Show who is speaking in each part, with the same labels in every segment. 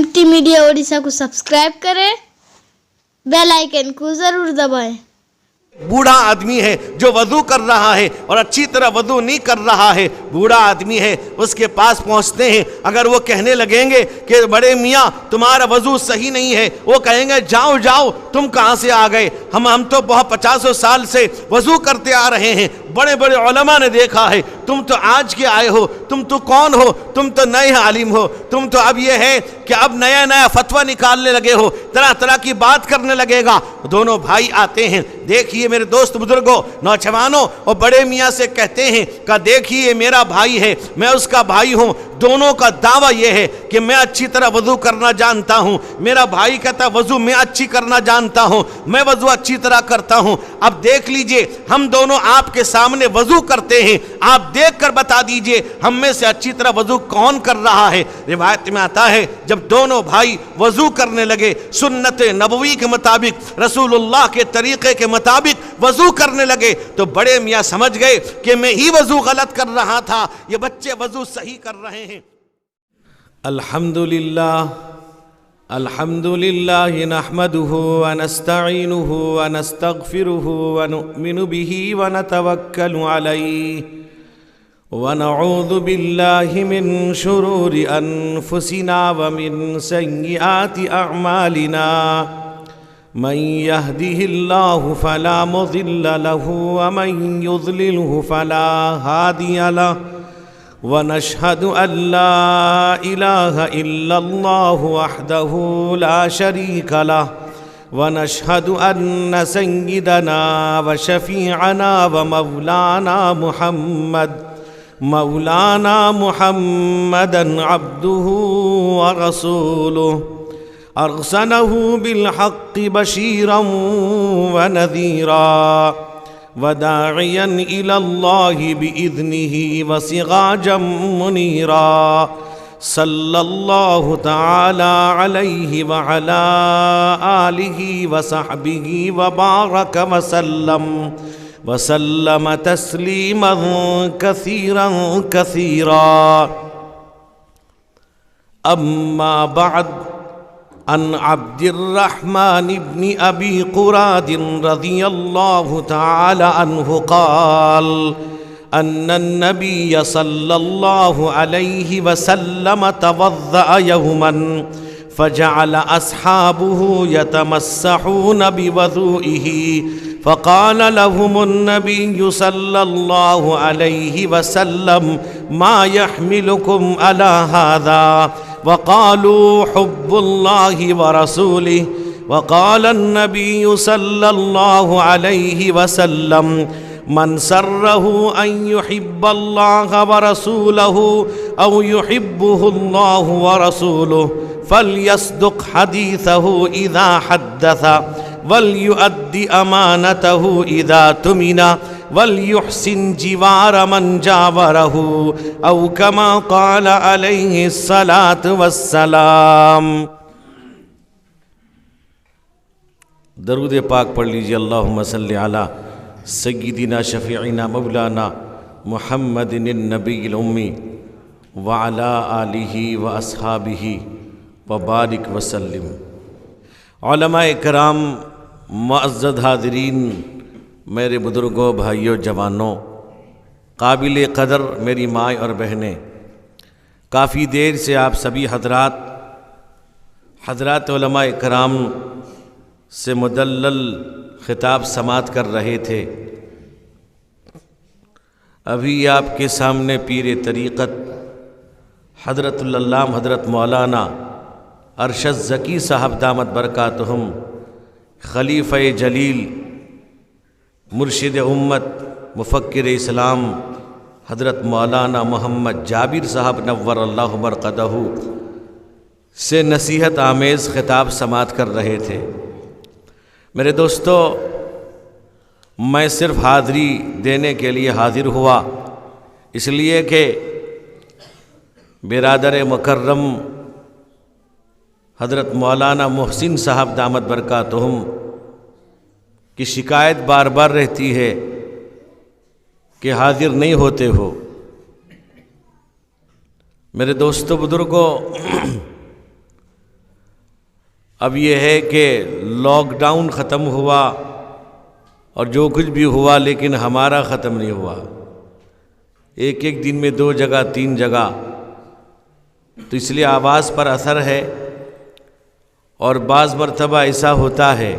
Speaker 1: MT media Odisha को subscribe करें, bell icon को जरूर दबाएं।
Speaker 2: बूढ़ा आदमी है जो वजू कर रहा है और अच्छी तरह वजू नहीं कर रहा है, बूढ़ा आदमी है, उसके पास पहुंचते हैं। अगर वो कहने लगेंगे कि बड़े मियाँ तुम्हारा वजू सही नहीं है, वो कहेंगे जाओ जाओ तुम कहाँ से आ गए, हम तो बहुत 50 साल से वजू करते आ रहे हैं, बड़े बड़े उलमा ने देखा है, तुम तो आज के आए हो, तुम तो कौन हो, तुम तो नए आलिम हो, तुम तो अब ये है कि अब नया नया फतवा निकालने लगे हो, तरह तरह की बात करने लगेगा। दोनों भाई आते हैं, देखिए मेरे दोस्त बुजुर्गों नौजवानों, और बड़े मियाँ से कहते हैं कि देखिए मेरा भाई है, मैं उसका भाई हूँ, दोनों का दावा यह है कि मैं अच्छी तरह वजू करना जानता हूँ, मेरा भाई कहता वजू मैं अच्छी करना जानता हूँ, मैं वजू अच्छी तरह करता हूँ। अब देख लीजिए हम दोनों आपके सामने वजू करते हैं, आप देखकर बता दीजिए हम में से अच्छी तरह वजू कौन कर रहा है। रिवायत में आता है जब दोनों भाई वजू करने लगे, सुन्नत नबवी के मुताबिक, रसूलुल्लाह के तरीके के मुताबिक वजू करने लगे, तो बड़े मियाँ समझ गए कि मैं ही वजू गलत कर रहा था, ये बच्चे वजू सही कर रहे हैं।
Speaker 3: अल्हम्दुलिल्लाह अल्हम्दुलिल्लाह नहमदुहु व नस्तईनुहु व नस्तगफिरुहु व नुमिनु बिही व नतवक्कलु अलैहि व नऊज़ु बिल्लाहि मिन शुरूरि अनफुसिना व मिन सय्यिआति अअमालिना मन यहदिहिल्लाहु फला मुज़िल्ल लहु व मन युज़लिलहु फला हादिय लहु ونشهد أن لا إله إلا الله وحده لا شريك له ونشهد أن سيدنا وشفيعنا ومولانا محمدا عبده ورسوله أرسله بالحق بشيرا ونذيرا وداعيا إلى الله بإذنه وسراجا منيرا صلى الله تعالى عليه وعلى آله وصحبه وبارك وسلم تسليما كثيرا أما بعد، عن عبد الرحمن بن أبي قراد رضي الله تعالى عنه قال أن النبي صلى الله عليه وسلم توضأ يوما فجعل أصحابه يتمسحون بوضوئه فقال لهم النبي صلى الله عليه وسلم ما يحملكم على هذا؟ وقالوا حب الله ورسوله. وقال النبي صلى الله عليه وسلم من سره أن يحب الله ورسوله أو يحبه الله ورسوله فليصدق حديثه إذا حدث وليؤد أمانته إذا تمن وليحسن جوار من جاوره أو كما قال عليه الصلاة والسلام. درود پاک پڑھ لیجیے. اللہم صلی علی سیدنا شفیعنا مولانا محمد النبی الامی وعلی آلہ واصحابہ وبارک وسلم. علماء کرام، معزز حاضرین، میرے بزرگوں، بھائیوں، جوانوں، قابل قدر میری مائیں اور بہنیں، کافی دیر سے آپ سبھی حضرات علماء کرام سے مدلل خطاب سماعت کر رہے تھے. ابھی آپ کے سامنے پیر طریقت حضرت العلامہ حضرت مولانا ارشد ذکی صاحب دامت برکاتہم، خلیفہ جلیل، مرشد امت، مفکر اسلام حضرت مولانا محمد جابر صاحب نور اللہ مرقدہ سے نصیحت آمیز خطاب سماعت کر رہے تھے. میرے دوستو، میں صرف حاضری دینے کے لیے حاضر ہوا، اس لیے کہ برادر مکرم حضرت مولانا محسن صاحب دامت برکاتہم کی شکایت بار بار رہتی ہے کہ حاضر نہیں ہوتے ہو. میرے دوستو بزرگوں، اب یہ ہے کہ لاک ڈاؤن ختم ہوا اور جو کچھ بھی ہوا، لیکن ہمارا ختم نہیں ہوا۔ ایک ایک دن میں 2 جگہ 3 جگہ، تو اس لیے آواز پر اثر ہے۔ اور بعض مرتبہ ایسا ہوتا ہے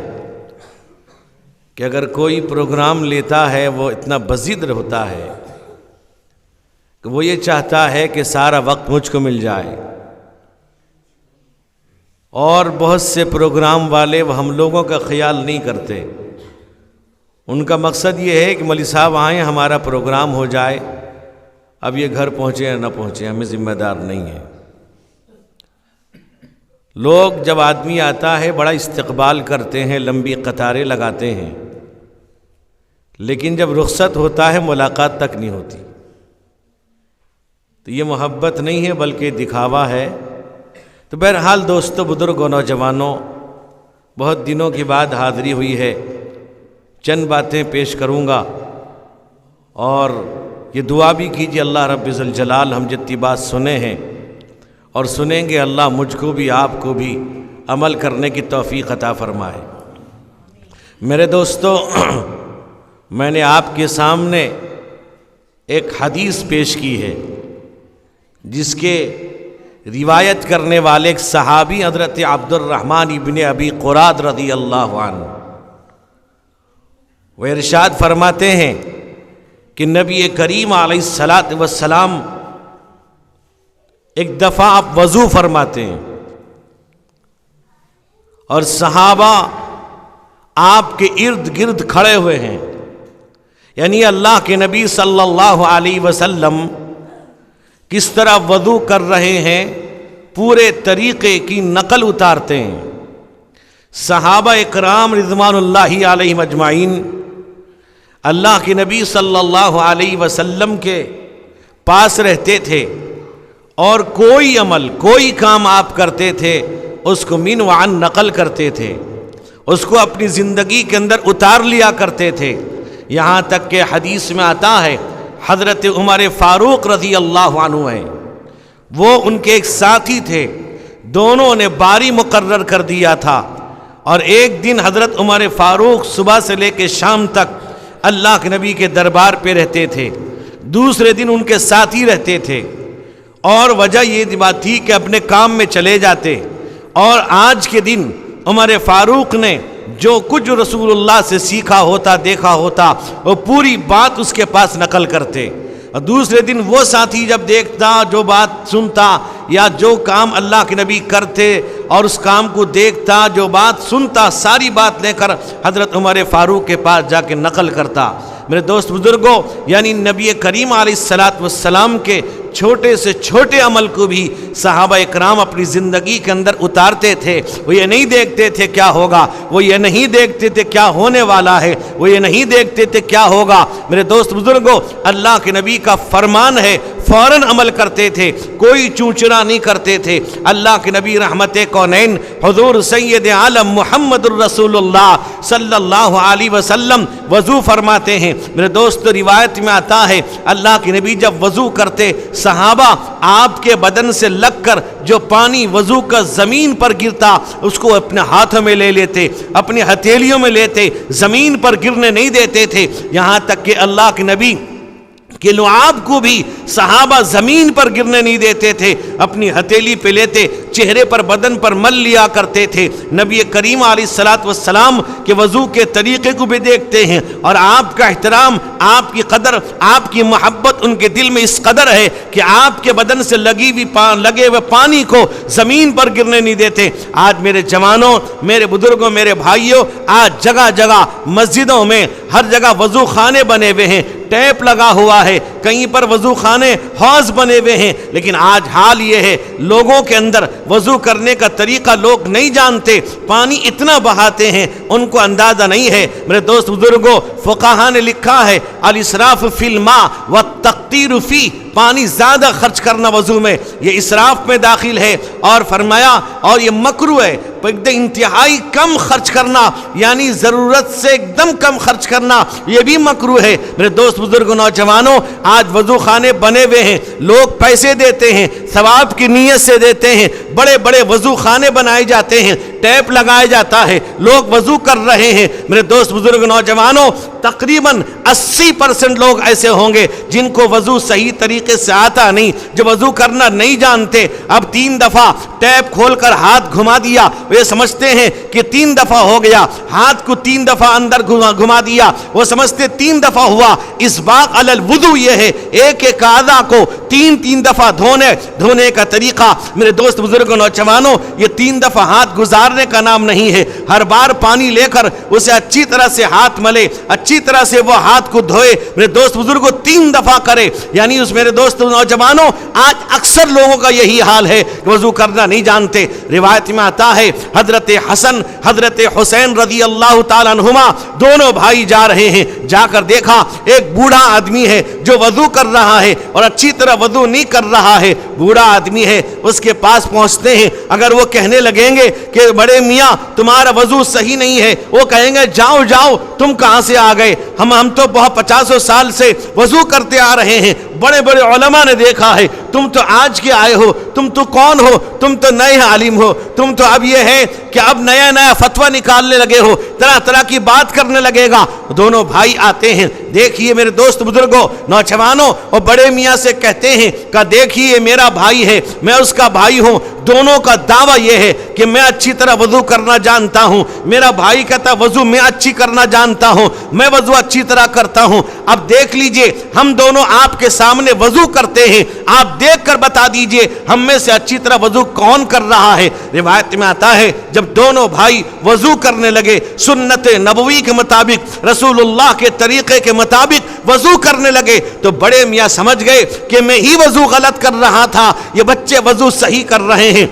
Speaker 3: کہ اگر کوئی پروگرام لیتا ہے وہ اتنا بزدل ہوتا ہے کہ وہ یہ چاہتا ہے کہ سارا وقت مجھ کو مل جائے، اور بہت سے پروگرام والے وہ ہم لوگوں کا خیال نہیں کرتے۔ ان کا مقصد یہ ہے کہ مولوی صاحب آئیں، ہمارا پروگرام ہو جائے، اب یہ گھر پہنچے یا نہ پہنچے ہمیں ذمہ دار نہیں ہے۔ لوگ جب آدمی آتا ہے بڑا استقبال کرتے ہیں، لمبی قطاریں لگاتے ہیں، لیکن جب رخصت ہوتا ہے ملاقات تک نہیں ہوتی۔ تو یہ محبت نہیں ہے بلکہ دکھاوا ہے۔ تو بہرحال دوستو، بزرگوں، نوجوانوں، بہت دنوں کے بعد حاضری ہوئی ہے، چند باتیں پیش کروں گا، اور یہ دعا بھی کیجیے اللہ رب ذوالجلال ہم جتنی بات سنے ہیں اور سنیں گے، اللہ مجھ کو بھی آپ کو بھی عمل کرنے کی توفیق عطا فرمائے۔ میرے دوستو، میں نے آپ کے سامنے ایک حدیث پیش کی ہے جس کے روایت کرنے والے ایک صحابی حضرت عبد الرحمن ابن ابی قراد رضی اللہ عنہ، وہ ارشاد فرماتے ہیں کہ نبی کریم علیہ الصلاۃ والسلام ایک دفعہ آپ وضو فرماتے ہیں اور صحابہ آپ کے ارد گرد کھڑے ہوئے ہیں، یعنی اللہ کے نبی صلی اللہ علیہ وسلم کس طرح وضو کر رہے ہیں پورے طریقے کی نقل اتارتے ہیں۔ صحابہ اکرام رضوان اللہ علیہم اجمعین اللہ کے نبی صلی اللہ علیہ وسلم کے پاس رہتے تھے، اور کوئی عمل، کوئی کام آپ کرتے تھے اس کو من وعن نقل کرتے تھے، اس کو اپنی زندگی کے اندر اتار لیا کرتے تھے۔ یہاں تک کہ حدیث میں آتا ہے حضرت عمر فاروق رضی اللہ عنہ ہیں، وہ ان کے ایک ساتھی تھے، دونوں نے باری مقرر کر دیا تھا، اور ایک دن حضرت عمر فاروق صبح سے لے کے شام تک اللہ کے نبی کے دربار پہ رہتے تھے، دوسرے دن ان کے ساتھی رہتے تھے، اور وجہ یہ بات تھی کہ اپنے کام میں چلے جاتے۔ اور آج کے دن عمر فاروق نے جو کچھ رسول اللہ سے سیکھا ہوتا، دیکھا ہوتا، وہ پوری بات اس کے پاس نقل کرتے، اور دوسرے دن وہ ساتھی جب دیکھتا، جو بات سنتا یا جو کام اللہ کے نبی کرتے اور اس کام کو دیکھتا، جو بات سنتا، ساری بات لے کر حضرت عمر فاروق کے پاس جا کے نقل کرتا۔ میرے دوست بزرگوں، یعنی نبی کریم علیہ الصلاۃ والسلام کے چھوٹے سے چھوٹے عمل کو بھی صحابہ اکرام اپنی زندگی کے اندر اتارتے تھے۔ وہ یہ نہیں دیکھتے تھے کیا ہوگا، وہ یہ نہیں دیکھتے تھے کیا ہونے والا ہے، وہ یہ نہیں دیکھتے تھے کیا ہوگا۔ میرے دوست بزرگوں، اللہ کے نبی کا فرمان ہے، فوراً عمل کرتے تھے، کوئی چونچنا نہیں کرتے تھے۔ اللہ کے نبی رحمت کونین حضور سید عالم محمد الرسول اللہ صلی اللہ علیہ وسلم وضو فرماتے ہیں۔ میرے دوست، روایت میں آتا ہے اللہ کے نبی جب وضو کرتے، صحابہ آپ کے بدن سے لگ کر جو پانی وضو کا زمین پر گرتا اس کو اپنے ہاتھوں میں لے لیتے، اپنی ہتھیلیوں میں لیتے، زمین پر گرنے نہیں دیتے تھے، یہاں تک کہ اللہ کے نبی کہ لعاب کو بھی صحابہ زمین پر گرنے نہیں دیتے تھے، اپنی ہتھیلی پہ لیتے، چہرے پر بدن پر مل لیا کرتے تھے۔ نبی کریم علیہ الصلاۃ والسلام کے وضو کے طریقے کو بھی دیکھتے ہیں، اور آپ کا احترام، آپ کی قدر، آپ کی محبت ان کے دل میں اس قدر ہے کہ آپ کے بدن سے لگے ہوئے پانی کو زمین پر گرنے نہیں دیتے۔ آج میرے جوانوں، میرے بزرگوں، میرے بھائیوں، آج جگہ جگہ مسجدوں میں ہر جگہ وضو خانے بنے ہوئے ہیں، ٹیپ لگا ہوا ہے، کہیں پر وضو خانے حوض بنے ہوئے ہیں، لیکن آج حال یہ ہے لوگوں کے اندر وضو کرنے کا طریقہ لوگ نہیں جانتے، پانی اتنا بہاتے ہیں ان کو اندازہ نہیں ہے۔ میرے دوست بزرگوں، فقہاء نے لکھا ہے الاسراف فی الماء والتقطیع
Speaker 2: तक़दीर फी, पानी ज़्यादा खर्च करना वज़ू में, ये इसराफ में दाखिल है। और फरमाया और ये मकरू है, इंतहाई कम खर्च करना, यानी ज़रूरत से एकदम कम खर्च करना, ये भी मकरू है। मेरे दोस्त बुजुर्ग नौजवानों, आज वज़ू खाने बने हुए हैं, लोग पैसे देते हैं, सवाब की नीयत से देते हैं, बड़े बड़े वज़ू खाने बनाए जाते हैं, टैप लगाया जाता है, लोग वज़ू कर रहे हैं। मेरे दोस्त बुजुर्ग नौजवानों, तकरीबन 80% लोग ऐसे होंगे जिनको वज़ू सही तरीके से आता नहीं, जो वज़ू करना नहीं जानते। अब 3 दफ़ा टैप खोलकर हाथ घुमा दिया, वे समझते हैं कि 3 दफ़ा हो गया, हाथ को 3 दफ़ा अंदर घुमा दिया, वो समझते 3 दफ़ा हुआ। इसबाक़ अलल वुज़ू ये है, एक एक आज़ा को 3 दफ़ा धोने का तरीक़ा। मेरे दोस्त बुजुर्ग नौजवानों, ये 3 दफ़ा हाथ गुजारने का नाम नहीं है। हर बार पानी लेकर उसे अच्छी तरह से हाथ मले, अच्छी तरह से वो हाथ को धोए। मेरे दोस्त बुजुर्गों, 3 दफ़ा करे, यानी उस मेरे दोस्त नौजवानों, आज अक्सर लोगों का यही हाल है, वज़ू करना नहीं जानते। रिवायत में आता है हज़रत हसन हज़रत हुसैन रज़ी अल्लाह ताला अन्हुमा दोनों भाई जा रहे हैं, जाकर देखा एक बूढ़ा आदमी है जो वज़ू कर रहा है और अच्छी तरह वज़ू नहीं कर रहा है। बूढ़ा आदमी है, उसके पास पहुंचते हैं, अगर वो कहने लगेंगे कि बड़े मियाँ तुम्हारा वज़ू सही नहीं है, वो कहेंगे जाओ जाओ, तुम कहाँ से आ गए, हम तो बहुत 50 साल से वज़ू करते आ रहे हैं, बड़े बड़े उलमा ने देखा है, तुम तो आज के आए हो, तुम तो कौन हो, तुम तो नए आलिम हो, तुम तो अब ये है कि अब नया नया फतवा निकालने लगे हो, तरह तरह की बात करने लगेगा। दोनों भाई आते हैं, देखिए मेरे दोस्त बुजुर्गों नौजवानों, और बड़े मियाँ से कहते हैं कि देखिए मेरा भाई है, मैं उसका भाई हूँ, दोनों का दावा यह है कि मैं अच्छी तरह वज़ू करना जानता हूँ। मेरा भाई कहता वज़ू मैं अच्छी करना जानता हूँ, मैं वज़ू अच्छी तरह करता हूँ। अब देख लीजिए, हम दोनों आपके सामने वज़ू करते हैं, आप देख कर बता दीजिए हम में से अच्छी तरह वज़ू कौन कर रहा है। रिवायत में आता है जब दोनों भाई वज़ू करने लगे, सुन्नत नबवी के मुताबिक, रसूलुल्लाह के तरीक़े के मुताबिक वज़ू करने लगे, तो बड़े मियाँ समझ गए कि मैं ही वज़ू गलत कर रहा था, ये बच्चे वज़ू सही कर रहे हैं।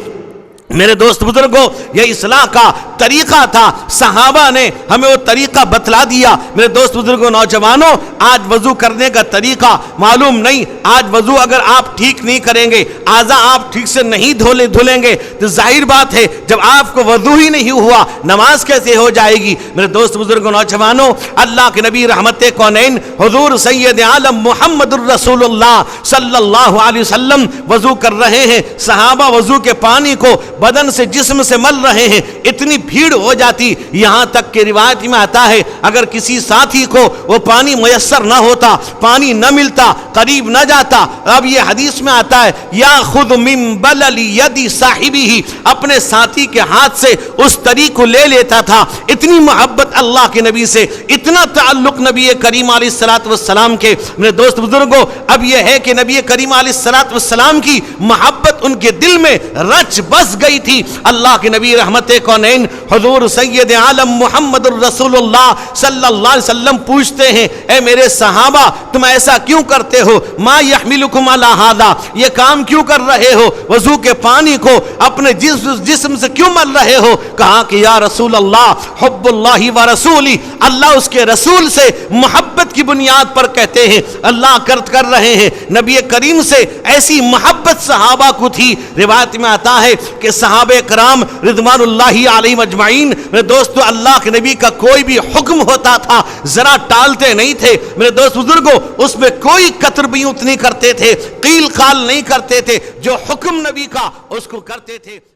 Speaker 2: मेरे दोस्त बुजुर्गों, यह इस्लाह का तरीक़ा था, सहाबा ने हमें वो तरीक़ा बतला दिया। मेरे दोस्त बुजुर्गों नौजवानों, आज वज़ू करने का तरीक़ा मालूम नहीं, आज वज़ू अगर आप ठीक नहीं करेंगे, आज़ा आप ठीक से नहीं धुलेंगे, तो जाहिर बात है जब आपको वज़ू ही नहीं हुआ, नमाज कैसे हो जाएगी। मेरे दोस्त बुजुर्गों नौजवानों, अल्लाह के नबी रहमत कौनैन हुज़ूर सैयद आलम मुहम्मदुर रसूलुल्लाह सल्लल्लाहु अलैहि वसल्लम वज़ू कर रहे हैं, सहाबा वज़ू के पानी को बदन से जिस्म से मल रहे हैं, इतनी भीड़ हो जाती, यहाँ तक कि रिवायत में आता है अगर किसी साथी को वो पानी मुयस्सर न होता, पानी न मिलता, करीब न जाता, अब ये हदीस में आता है या खुद मिन बलली यदी साहिबिही, अपने साथी के हाथ से उस तरी को ले लेता था। इतनी मोहब्बत अल्लाह के नबी से, इतना ताल्लुक नबी करीम अलैहिस्सलातु वस्सलाम के। मेरे दोस्त बुजुर्गों, अब यह है कि नबी करीम अलैहिस्सलातु वस्सलाम की मोहब्बत उनके दिल में रच बस गई थी। अल्लाह के नबी रहमत कौनैन हुज़ूर सैयद आलम मुहम्मदुर रसूलुल्लाह सल्लल्लाहु अलैहि वसल्लम पूछते हैं, ए मेरे सहाबा तुम ऐसा क्यों करते हो, मा यहमिलुकुम अला हादा, ये काम क्यों कर रहे हो, वज़ू के पानी को अपने जिस्म से क्यों मल रहे हो। कहा कि या रसूल अल्लाह हुब्बुल्लाहि व रसूली, अल्लाह उसके रसूल से मोहब्बत की बुनियाद पर कहते हैं, अल्लाह कर रहे हैं। नबी करीम से ऐसी मोहब्बत सहाबा को थी। रिवायत में आता है कि सहाबे कराम रिज़वानुल्लाहि अलैहिम अजमाइन, मेरे दोस्तों, अल्लाह के नबी का कोई भी हुक्म होता था जरा टालते नहीं थे। मेरे दोस्त बुजुर्गों, उसमें कोई कतर बियूत नहीं करते थे, कील काल नहीं करते थे, जो हुक्म नबी का उसको करते थे।